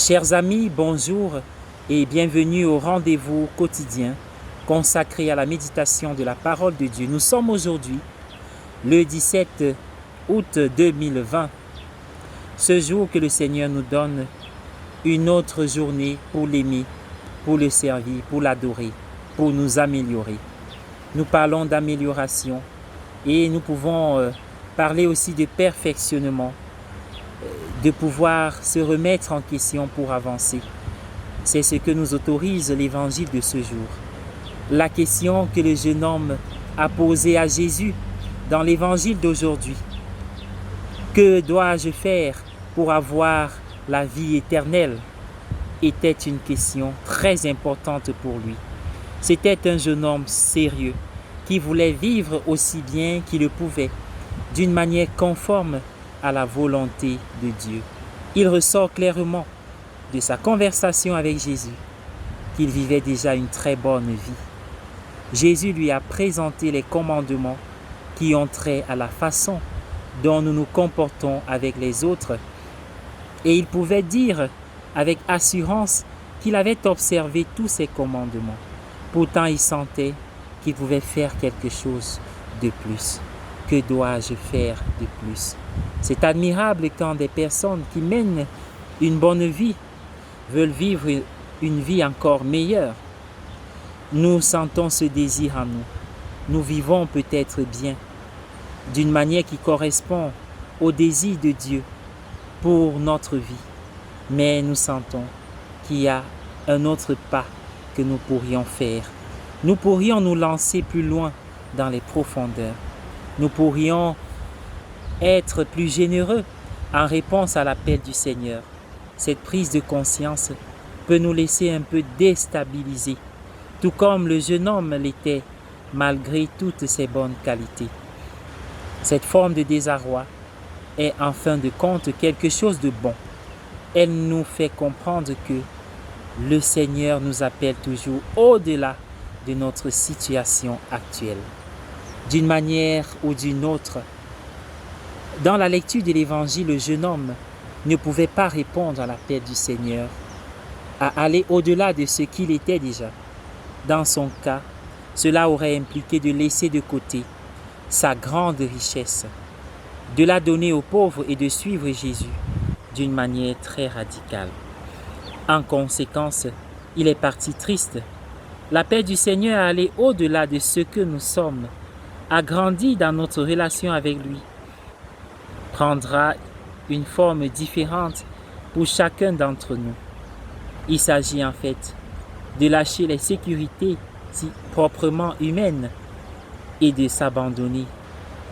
Chers amis, bonjour et bienvenue au rendez-vous quotidien consacré à la méditation de la parole de Dieu. Nous sommes aujourd'hui le 17 août 2020, ce jour que le Seigneur nous donne une autre journée pour l'aimer, pour le servir, pour l'adorer, pour nous améliorer. Nous parlons d'amélioration et nous pouvons parler aussi de perfectionnement, de pouvoir se remettre en question pour avancer. C'est ce que nous autorise l'évangile de ce jour. La question que le jeune homme a posée à Jésus dans l'évangile d'aujourd'hui. Que dois-je faire pour avoir la vie éternelle? Était une question très importante pour lui. C'était un jeune homme sérieux qui voulait vivre aussi bien qu'il le pouvait, d'une manière conforme à la volonté de Dieu. Il ressort clairement de sa conversation avec Jésus qu'il vivait déjà une très bonne vie. Jésus lui a présenté les commandements qui ont trait à la façon dont nous nous comportons avec les autres, et il pouvait dire avec assurance qu'il avait observé tous ces commandements. Pourtant, il sentait qu'il pouvait faire quelque chose de plus. Que dois-je faire de plus? C'est admirable quand des personnes qui mènent une bonne vie veulent vivre une vie encore meilleure. Nous sentons ce désir en nous. Nous vivons peut-être bien, d'une manière qui correspond au désir de Dieu pour notre vie. Mais nous sentons qu'il y a un autre pas que nous pourrions faire. Nous pourrions nous lancer plus loin dans les profondeurs. Nous pourrions être plus généreux en réponse à l'appel du Seigneur. Cette prise de conscience peut nous laisser un peu déstabiliser, tout comme le jeune homme l'était malgré toutes ses bonnes qualités. Cette forme de désarroi est en fin de compte quelque chose de bon. Elle nous fait comprendre que le Seigneur nous appelle toujours au-delà de notre situation actuelle. D'une manière ou d'une autre, dans la lecture de l'Évangile, le jeune homme ne pouvait pas répondre à l'appel du Seigneur, à aller au-delà de ce qu'il était déjà. Dans son cas, cela aurait impliqué de laisser de côté sa grande richesse, de la donner aux pauvres et de suivre Jésus d'une manière très radicale. En conséquence, il est parti triste. L'appel du Seigneur à aller au-delà de ce que nous sommes, a grandi dans notre relation avec lui, prendra une forme différente pour chacun d'entre nous. Il s'agit en fait de lâcher les sécurités si proprement humaines et de s'abandonner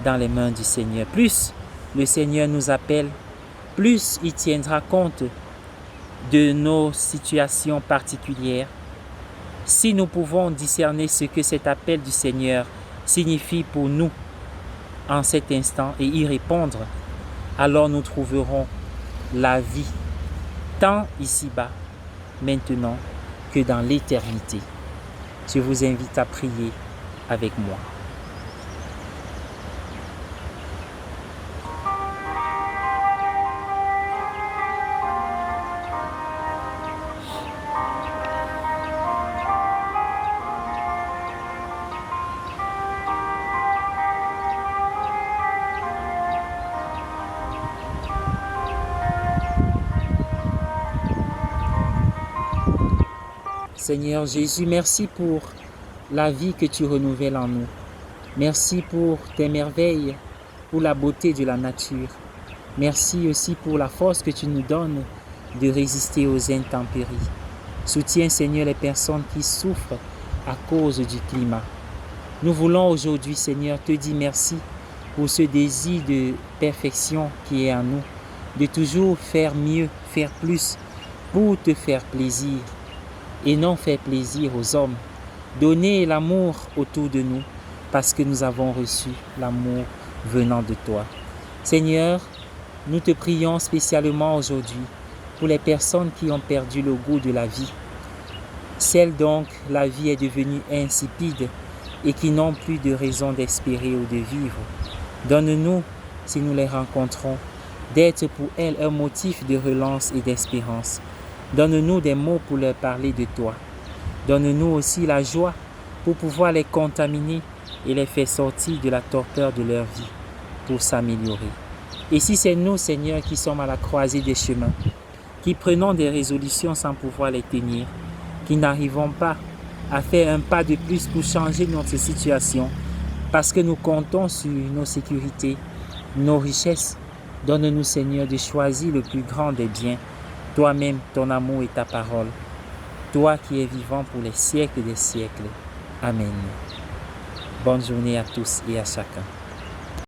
dans les mains du Seigneur. Plus le Seigneur nous appelle, plus il tiendra compte de nos situations particulières. Si nous pouvons discerner ce que cet appel du Seigneur signifie pour nous en cet instant et y répondre, alors nous trouverons la vie, tant ici-bas, maintenant, que dans l'éternité. Je vous invite à prier avec moi. Seigneur Jésus, merci pour la vie que tu renouvelles en nous. Merci pour tes merveilles, pour la beauté de la nature. Merci aussi pour la force que tu nous donnes de résister aux intempéries. Soutiens, Seigneur, les personnes qui souffrent à cause du climat. Nous voulons aujourd'hui, Seigneur, te dire merci pour ce désir de perfection qui est en nous, de toujours faire mieux, faire plus pour te faire plaisir et non faire plaisir aux hommes. Donner l'amour autour de nous parce que nous avons reçu l'amour venant de toi. Seigneur, nous te prions spécialement aujourd'hui pour les personnes qui ont perdu le goût de la vie. Celles donc, la vie est devenue insipide et qui n'ont plus de raison d'espérer ou de vivre. Donne-nous, si nous les rencontrons, d'être pour elles un motif de relance et d'espérance. Donne-nous des mots pour leur parler de toi. Donne-nous aussi la joie pour pouvoir les contaminer et les faire sortir de la torpeur de leur vie pour s'améliorer. Et si c'est nous, Seigneur, qui sommes à la croisée des chemins, qui prenons des résolutions sans pouvoir les tenir, qui n'arrivons pas à faire un pas de plus pour changer notre situation, parce que nous comptons sur nos sécurités, nos richesses, donne-nous, Seigneur, de choisir le plus grand des biens, toi-même, ton amour et ta parole, toi qui es vivant pour les siècles des siècles. Amen. Bonne journée à tous et à chacun.